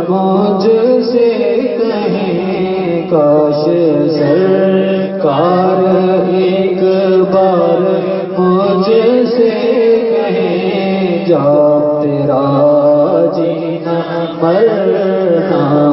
مجھ سے کہیں کاش سرکار ایک بار مجھ سے کہیں جا تیرا جینا مرنا